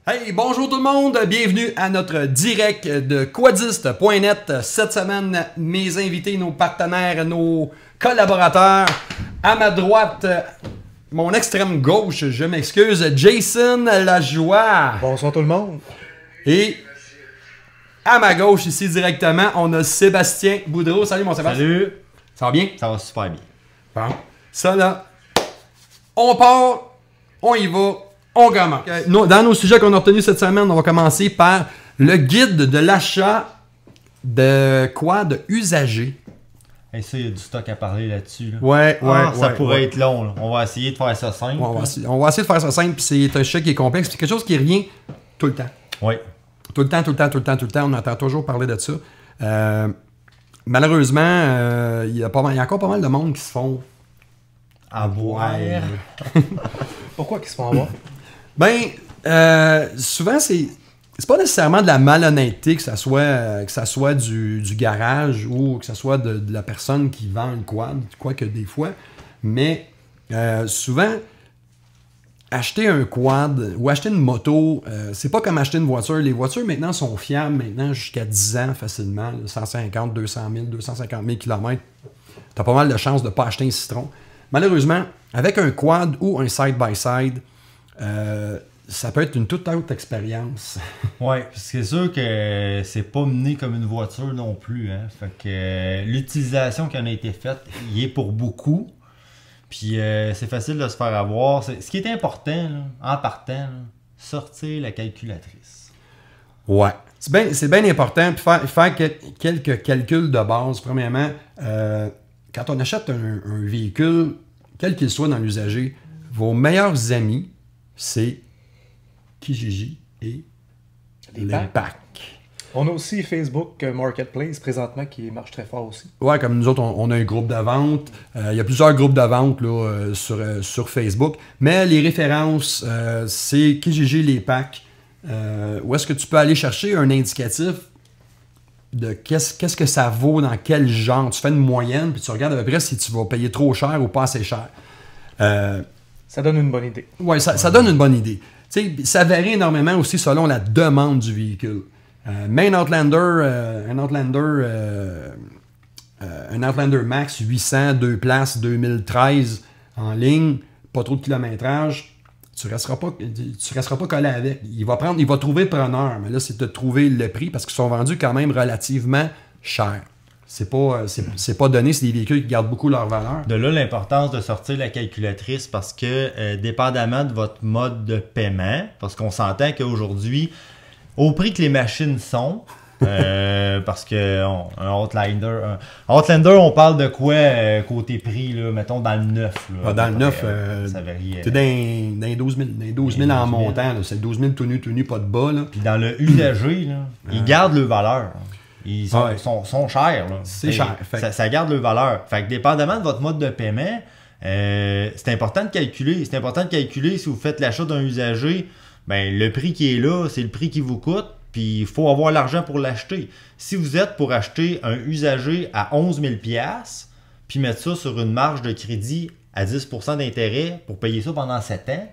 Hey, bonjour tout le monde, bienvenue à notre direct de quadiste.net. Cette semaine, mes invités, nos partenaires, nos collaborateurs. À ma droite, mon extrême gauche, je m'excuse, Jason Lajoie. Bonsoir tout le monde. Et à ma gauche, ici directement, on a Sébastien Boudreau. Salut mon Sébastien. Salut. Ça va bien? Ça va super bien. Bon, ça là, on part, on y va. On commence. Dans nos sujets qu'on a retenus cette semaine, on va commencer par le guide de l'achat de quoi? De usagers. Et ça, il y a du stock à parler là-dessus. Là. Ouais. Ça pourrait être long. Là. On va essayer de faire ça simple. On va essayer de faire ça simple, puis c'est un sujet qui est complexe, c'est quelque chose qui revient tout le temps. Oui. Tout le temps, on entend toujours parler de ça. Malheureusement, il y a encore pas mal de monde qui se font avoir. Pourquoi qu'ils se font avoir? Ben, souvent, c'est pas nécessairement de la malhonnêteté, que ça soit du garage ou que ça soit de la personne qui vend une quad, quoique des fois. Mais souvent, acheter un quad ou acheter une moto, c'est pas comme acheter une voiture. Les voitures maintenant sont fiables jusqu'à 10 ans facilement, 150, 200 000, 250 000 km. T'as pas mal de chances de pas acheter un citron. Malheureusement, avec un quad ou un side-by-side, ça peut être une toute autre expérience. Oui, c'est sûr que c'est pas mené comme une voiture non plus. Hein. Fait que l'utilisation qui en a été faite, il est pour beaucoup. Puis c'est facile de se faire avoir. Ce qui est important, là, en partant, là, sortir la calculatrice. Ouais. C'est bien important. Puis faire quelques calculs de base. Premièrement, quand on achète un véhicule, quel qu'il soit dans l'usager, vos meilleurs amis, c'est Kijiji et les packs. On a aussi Facebook Marketplace présentement qui marche très fort aussi. Ouais, comme nous autres, on a un groupe de vente. Il y a plusieurs groupes de vente là, sur Facebook. Mais les références, c'est Kijiji, les packs. Où est-ce que tu peux aller chercher un indicatif de qu'est-ce que ça vaut dans quel genre. Tu fais une moyenne, puis tu regardes à peu près si tu vas payer trop cher ou pas assez cher. Ça donne une bonne idée. Oui, ça donne une bonne idée. T'sais, ça varie énormément aussi selon la demande du véhicule. Mais un Outlander Max 800, 2 places, 2013 en ligne, pas trop de kilométrage, tu ne resteras pas collé avec. Il va trouver preneur, mais là, c'est de trouver le prix parce qu'ils sont vendus quand même relativement cher. C'est pas donné, c'est des véhicules qui gardent beaucoup leur valeur. De là, l'importance de sortir la calculatrice parce que, dépendamment de votre mode de paiement, parce qu'on s'entend qu'aujourd'hui, au prix que les machines sont, parce que un Outlander, on parle de quoi côté prix, là, mettons dans le neuf. Là, dans le neuf, ça varie. C'est dans 12 000 en montant. C'est 12 000 tout nu, pas de bas. Là. Puis dans le usagé, là, ils gardent leur valeur. Ils sont chers. C'est cher. Ça garde leur valeur. Fait que dépendamment de votre mode de paiement, c'est important de calculer. C'est important de calculer si vous faites l'achat d'un usager, ben, le prix qui est là, c'est le prix qui vous coûte. Puis il faut avoir l'argent pour l'acheter. Si vous êtes pour acheter un usager à 11 000 $, puis mettre ça sur une marge de crédit à 10 % d'intérêt pour payer ça pendant 7 ans,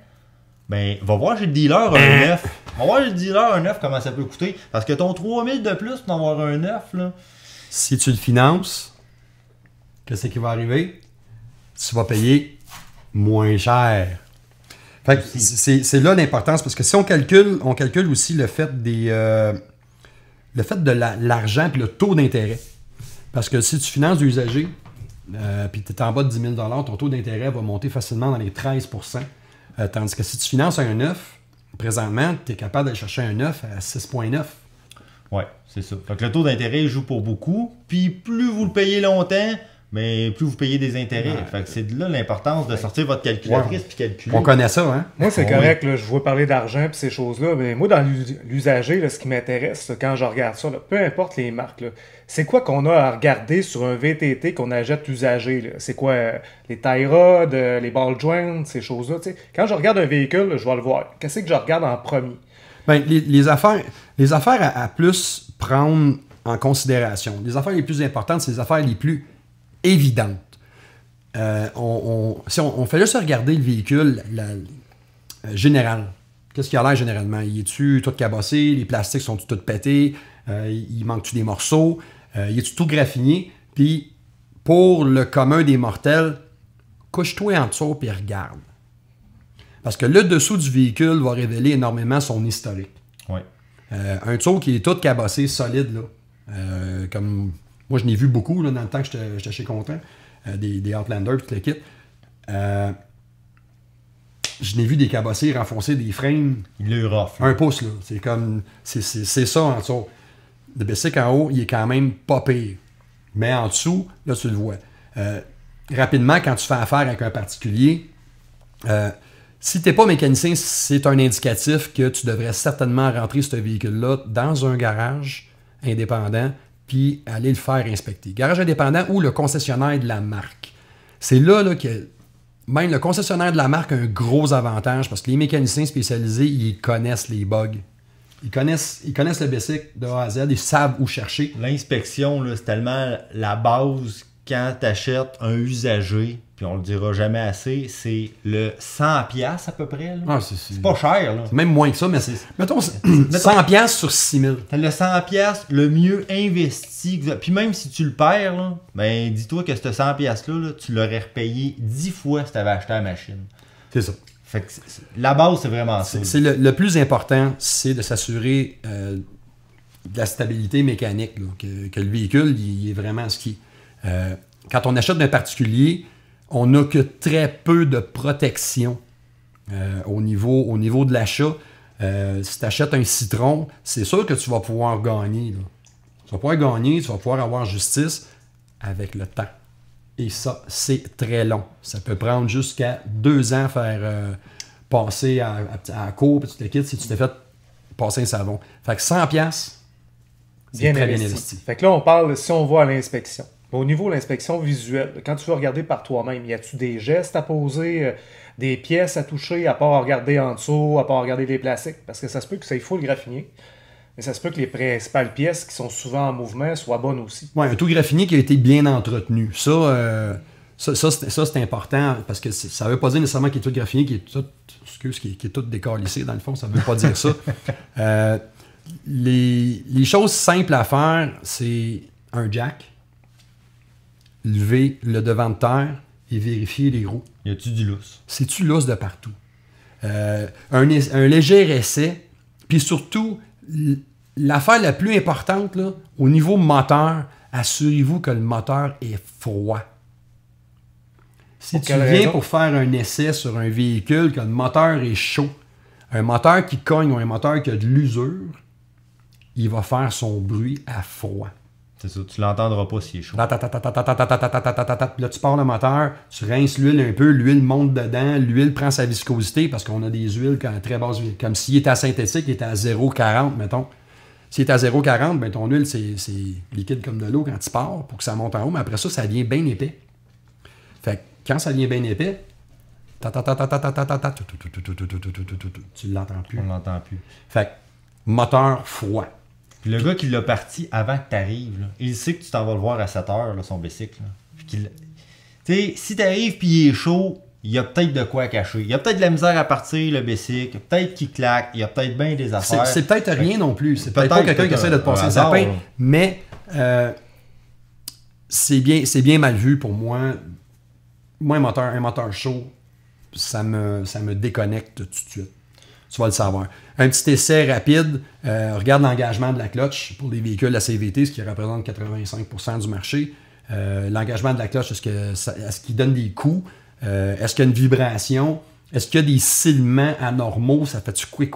ben, va voir chez le dealer un neuf. Va voir chez le dealer un neuf comment ça peut coûter. Parce que ton 3 000 de plus pour en avoir un neuf, là. Si tu le finances, qu'est-ce qui va arriver? Tu vas payer moins cher. Fait que c'est là l'importance, parce que si on calcule aussi le fait de l'argent et le taux d'intérêt. Parce que si tu finances l'usager, puis tu es en bas de 10 000 $, ton taux d'intérêt va monter facilement dans les 13 %. Tandis que si tu finances un neuf, présentement, tu es capable d'aller chercher un neuf à 6,9. Oui, c'est ça. Fait que le taux d'intérêt joue pour beaucoup. Puis plus vous le payez longtemps, mais plus vous payez des intérêts. Fait que c'est de là l'importance de sortir votre calculatrice puis calculer. On connaît ça, hein? Moi, c'est correct, là, je vois parler d'argent et ces choses-là, mais moi, dans l'usager, ce qui m'intéresse, là, quand je regarde ça, là, peu importe les marques, c'est quoi qu'on a à regarder sur un VTT qu'on achète usagé? C'est quoi les tie rods, les ball joints, ces choses-là? T'sais? Quand je regarde un véhicule, là, je vais le voir. Qu'est-ce que je regarde en premier? Ben, les affaires à plus prendre en considération. Les affaires les plus importantes, c'est les affaires les plus évidentes. Si on fait juste regarder le véhicule général, Qu'est-ce qu'il a l'air généralement? Il est-tu tout cabossé? Les plastiques sont tous pétés? Il manque-tu des morceaux? Il est-tu tout graffiné? Puis, pour le commun des mortels, couche-toi en dessous et regarde. Parce que le dessous du véhicule va révéler énormément son historique. Ouais. Un Tso qui est tout cabossé, solide, là. Comme moi, je n'ai vu beaucoup là, dans le temps que j'étais chez Content, des Outlander, tout le kit. Je n'ai vu des cabossés renfoncer des frames. Il est rough. Un pouce, là. C'est comme. C'est ça en dessous. Le bicycle en haut, il est quand même pas pire. Mais en dessous, là, tu le vois. Rapidement, quand tu fais affaire avec un particulier, si tu n'es pas mécanicien, c'est un indicatif que tu devrais certainement rentrer ce véhicule-là dans un garage indépendant puis aller le faire inspecter. Garage indépendant ou le concessionnaire de la marque. C'est là que même le concessionnaire de la marque a un gros avantage parce que les mécaniciens spécialisés, ils connaissent les bugs. Ils connaissent le bicycle de A à Z, ils savent où chercher. L'inspection, là, c'est tellement la base quand tu achètes un usager, puis on le dira jamais assez, c'est le 100$ à peu près. Là. Ah, c'est pas cher. Là. C'est même moins que ça, mais mettons 100$ sur 6000. T'as le 100$ le mieux investi. Puis même si tu le perds, là, ben dis-toi que ce 100$ là, tu l'aurais repayé 10 fois si tu avais acheté la machine. C'est ça. Fait que la base, c'est vraiment ça. C'est le plus important, c'est de s'assurer de la stabilité mécanique, là, que le véhicule il est vraiment ce qui est. Quand on achète d'un particulier, on n'a que très peu de protection au niveau de l'achat. Si tu achètes un citron, c'est sûr que tu vas pouvoir gagner. Là. Tu vas pouvoir gagner, tu vas pouvoir avoir justice avec le temps. Et ça, c'est très long. Ça peut prendre jusqu'à 2 ans faire passer à la cour, puis tu te quittes si tu t'es fait passer un savon. Fait que 100$, c'est très bien investi. Fait que là, on parle, si on va à l'inspection. Au niveau de l'inspection visuelle, quand tu vas regarder par toi-même, y a-tu des gestes à poser, des pièces à toucher, à part regarder en dessous, à part regarder les plastiques? Parce que ça se peut que ça il faut le graffiner. Mais ça se peut que les principales pièces qui sont souvent en mouvement soient bonnes aussi. Oui, un tout graffiné qui a été bien entretenu. Ça, c'est important parce que ça ne veut pas dire nécessairement qu'il est tout graffiné, qui est tout décalissé, dans le fond, ça ne veut pas dire ça. Les choses simples à faire, c'est un jack, lever le devant de terre et vérifier les roues. Y a-tu du lousse? C'est-tu lousse de partout? Un léger essai, puis surtout, l'affaire la plus importante, là, au niveau moteur, assurez-vous que le moteur est froid. Si tu viens pour faire un essai sur un véhicule, que le moteur est chaud, un moteur qui cogne ou un moteur qui a de l'usure, il va faire son bruit à froid. C'est ça, tu l'entendras pas s'il est chaud. Là, tu pars le moteur, tu rinces l'huile un peu, l'huile monte dedans, l'huile prend sa viscosité parce qu'on a des huiles à très basse, comme s'il était à synthétique, il était à 0,40, mettons. S'il est à 0,40, ben ton huile, c'est liquide comme de l'eau quand tu pars pour que ça monte en haut, mais après ça devient bien épais. Fait que quand ça devient bien épais, tu l'entends plus. On l'entend plus. Fait que moteur froid. Puis le gars qui l'a parti avant que tu arrives, il sait que tu t'en vas le voir à 7 heures, là, son bicycle. Tu sais, si tu arrives puis il est chaud, il y a peut-être de quoi cacher. Il y a peut-être de la misère à partir, le bicycle. Peut-être qu'il claque. Il y a peut-être bien des affaires. C'est peut-être rien non plus. C'est peut-être pas quelqu'un qui essaie de te passer le sapin. Mais c'est bien mal vu pour moi. Moi, un moteur chaud, ça me déconnecte tout de suite. Tu vas le savoir. Un petit essai rapide, regarde l'engagement de la clutch pour les véhicules à CVT, ce qui représente 85% du marché. L'engagement de la clutch, est-ce qu'il donne des coups? Est-ce qu'il y a une vibration? Est-ce qu'il y a des silements anormaux? Ça fait-tu quick?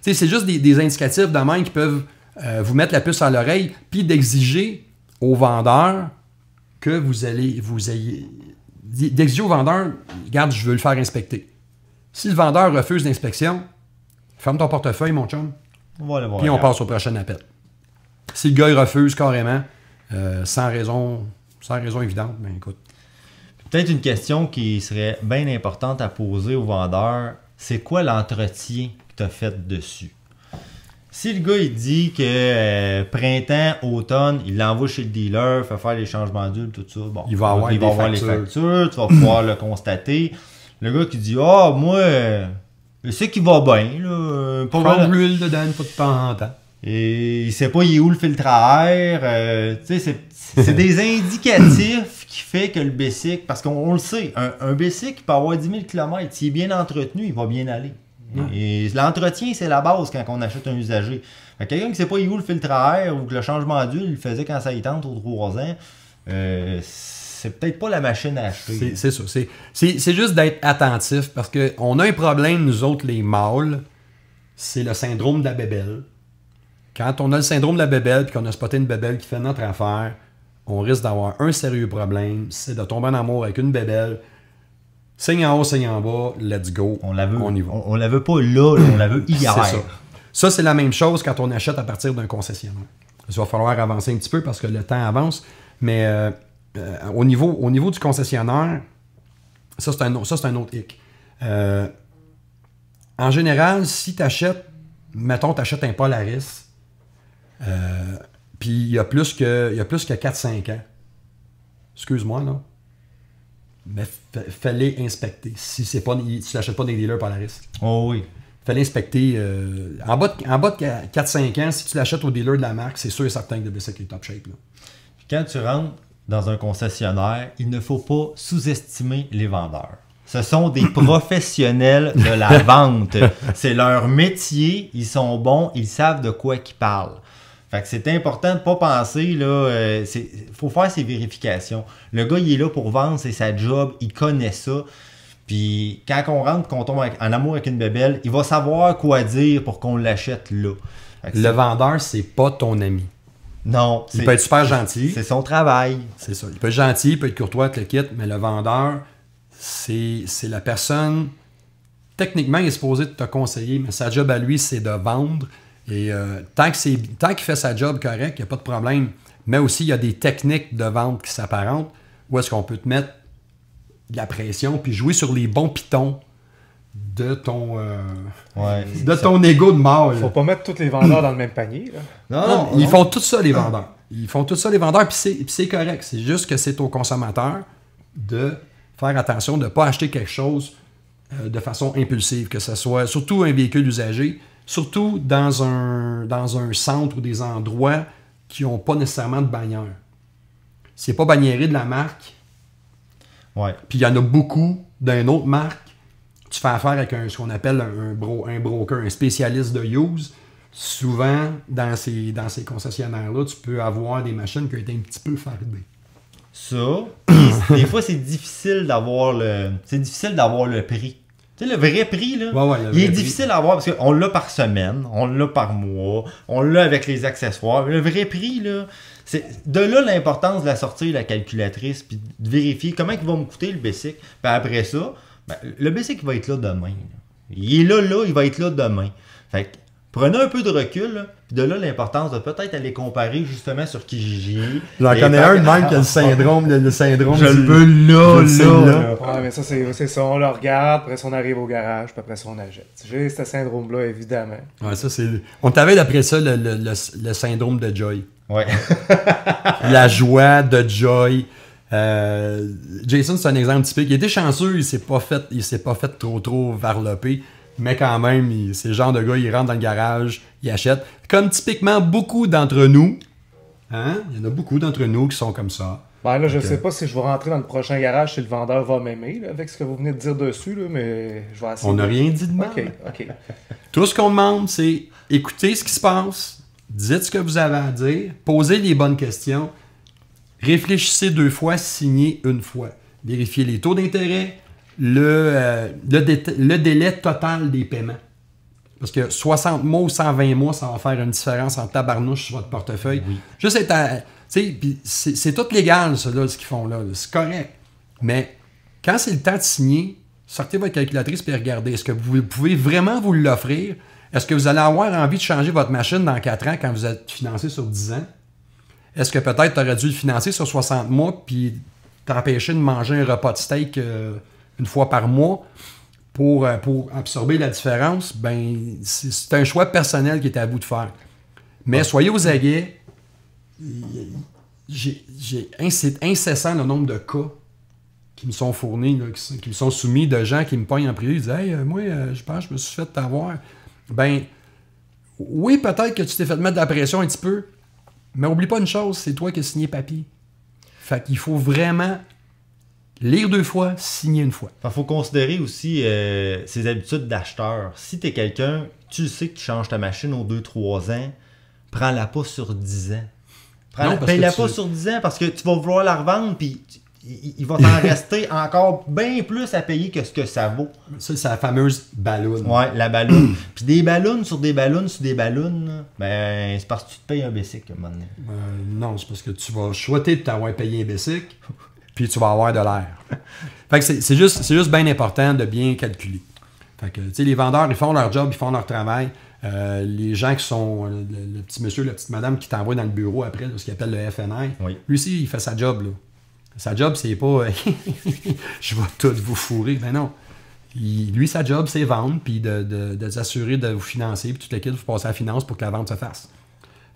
C'est juste des indicatifs de même qui peuvent vous mettre la puce à l'oreille, puis d'exiger au vendeur que vous ayez... D'exiger au vendeur, regarde, je veux le faire inspecter. Si le vendeur refuse l'inspection, ferme ton portefeuille, mon chum. Puis on passe au prochain appel. Si le gars il refuse carrément, sans raison évidente, ben écoute. Peut-être une question qui serait bien importante à poser au vendeur, c'est quoi l'entretien que tu as fait dessus? Si le gars il dit que printemps, automne, il l'envoie chez le dealer, fait faire les changements d'huile, tout ça, bon, il va avoir les factures, tu vas pouvoir le constater. Le gars qui dit moi C'est qui va bien, là. Pas Prendre mal. l'huile dedans une fois de temps en temps. Et il sait pas il est où le filtre à air. Tu sais, c'est des indicatifs qui fait que le Bessic, parce qu'on le sait, un Bessic qui peut avoir 10 000 km, s'il est bien entretenu, il va bien aller. Et l'entretien, c'est la base quand on achète un usager. Fait que quelqu'un qui sait pas il est où le filtre à air ou que le changement d'huile, il le faisait quand ça y tente aux 3 ans, c'est peut-être pas la machine à acheter. C'est ça. C'est juste d'être attentif parce qu'on a un problème, nous autres, les mâles, c'est le syndrome de la bébelle. Quand on a le syndrome de la bébelle et qu'on a spoté une bébelle qui fait notre affaire, on risque d'avoir un sérieux problème, c'est de tomber en amour avec une bébelle. Signe en haut, signe en bas, let's go. On la veut, on y va. on la veut pas là, on la veut hier. C'est ça. Ça, c'est la même chose quand on achète à partir d'un concessionnaire. Il va falloir avancer un petit peu parce que le temps avance, mais au niveau du concessionnaire, ça, c'est un autre hic. En général, si tu achètes, mettons, tu achètes un Polaris, puis il y a plus que 4-5 ans. Excuse-moi, là. Mais fallait inspecter. Si tu n'achètes pas des dealers Polaris. Oh oui. Fallait inspecter. En bas de 4-5 ans, si tu l'achètes au dealer de la marque, c'est sûr et certain que le Bessic est top shape. Là. Puis quand tu rentres dans un concessionnaire, il ne faut pas sous-estimer les vendeurs. Ce sont des professionnels de la vente. C'est leur métier, ils sont bons, ils savent de quoi ils parlent. Fait que c'est important de ne pas penser, là, faut faire ses vérifications. Le gars, il est là pour vendre, c'est sa job, il connaît ça. Puis quand on rentre, qu'on tombe en amour avec une bébelle, il va savoir quoi dire pour qu'on l'achète là. Le vendeur, c'est pas ton ami. Non. Il peut être super gentil. C'est son travail. C'est ça. Il peut être gentil, il peut être courtois, te le quitte, mais le vendeur, c'est la personne. Techniquement, il est supposé te conseiller, mais sa job à lui, c'est de vendre. Et tant qu'il fait sa job correct, il n'y a pas de problème. Mais aussi, il y a des techniques de vente qui s'apparentent où est-ce qu'on peut te mettre de la pression puis jouer sur les bons pitons de ton ton ego de mort. Faut pas mettre tous les vendeurs dans le même panier. Là. Non, ils font tout ça, les vendeurs. Ils font tout ça, les vendeurs, puis c'est correct. C'est juste que c'est au consommateur de faire attention de ne pas acheter quelque chose de façon impulsive, que ce soit surtout un véhicule usagé, surtout dans un centre ou des endroits qui n'ont pas nécessairement de bannière. C'est pas banniéré de la marque, ouais. Puis il y en a beaucoup d'une autre marque. Tu fais affaire avec ce qu'on appelle un broker, un spécialiste de use. Souvent, dans ces concessionnaires-là, tu peux avoir des machines qui ont été un petit peu fardées. Ça, des fois, c'est difficile d'avoir le prix. Tu sais, le vrai prix, là, il est difficile à avoir parce qu'on l'a par semaine, on l'a par mois, on l'a avec les accessoires. Le vrai prix, là, c'est de là l'importance de la sortie, la calculatrice, puis de vérifier comment il va me coûter le Bessic. Puis après ça, le Bessic va être là demain. Là. Il est là, il va être là demain. Fait que prenez un peu de recul, là, puis de là l'importance de peut-être aller comparer justement sur Kijiji. J'en connais un de même qui a le syndrome. Je le veux là. Ouais, mais ça, c'est ça. On le regarde, après ça, on arrive au garage, puis après ça, on achète. J'ai ce syndrome-là, évidemment. Ouais, ça, c'est... On t'avait d'après ça le syndrome de Joy. Ouais. La joie de Joy. Jason, c'est un exemple typique. Il était chanceux, il s'est pas fait trop varloper. Mais quand même, c'est le genre de gars, il rentre dans le garage, il achète. Comme typiquement beaucoup d'entre nous. Hein? Il y en a beaucoup d'entre nous qui sont comme ça. Ben là, je sais pas si je vais rentrer dans le prochain garage si le vendeur va m'aimer, là, avec ce que vous venez de dire dessus, là, mais je vais essayer. On n'a rien dit de mal. OK. Tout ce qu'on demande, c'est écouter ce qui se passe, dites ce que vous avez à dire, posez les bonnes questions, réfléchissez 2 fois, signez 1 fois. Vérifiez les taux d'intérêt, le délai total des paiements. Parce que 60 mois ou 120 mois, ça va faire une différence en tabarnouche sur votre portefeuille. Oui. Juste être c'est tout légal, ça, là, ce qu'ils font là. C'est correct. Mais quand c'est le temps de signer, sortez votre calculatrice et regardez. Est-ce que vous pouvez vraiment vous l'offrir? Est-ce que vous allez avoir envie de changer votre machine dans 4 ans quand vous êtes financé sur 10 ans? Est-ce que peut-être tu aurais dû le financer sur 60 mois puis t'empêcher de manger un repas de steak une fois par mois pour absorber la différence? Ben, c'est un choix personnel qui est à vous de faire. Mais soyez aux aguets. C'est incessant le nombre de cas qui me sont fournis, là, qui me sont soumis de gens qui me pognent en privé. Ils disent « Hey, moi, je pense que je me suis fait avoir. » Ben, oui, peut-être que tu t'es fait mettre de la pression un petit peu, mais oublie pas une chose, c'est toi qui as signé papier. Fait qu'il faut vraiment lire 2 fois, signer 1 fois. Il faut considérer aussi ses habitudes d'acheteur. Si tu es quelqu'un, tu sais que tu changes ta machine aux 2-3 ans, prends-la pas sur 10 ans. Paye-la pas sur 10 ans parce que tu vas vouloir la revendre, puis il va t'en rester encore bien plus à payer que ce que ça vaut. Ça, c'est la fameuse balloune. Ouais, la balloune. Puis des ballons sur des ballons sur des ballons, là, ben c'est parce que tu te payes un basic à un moment donné. Non, c'est parce que tu vas souhaiter de t'avoir payé un basic, puis tu vas avoir de l'air. Fait que c'est juste bien important de bien calculer. Fait que, tu sais, les vendeurs, ils font leur job, ils font leur travail. Les gens qui sont, le petit monsieur, la petite madame qui t'envoie dans le bureau après, là, ce qu'il appelle le FNI, Oui. lui aussi, il fait sa job, là. Sa job, c'est pas je vais tout vous fourrer. Ben non. Lui, sa job, c'est vendre, puis de s'assurer de vous financer, puis toute l'équipe, vous passez à la finance pour que la vente se fasse.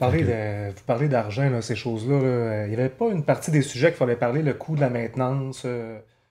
Vous parlez d'argent, là, ces choses-là. Il n'y avait pas une partie des sujets qu'il fallait parler, le coût de la maintenance.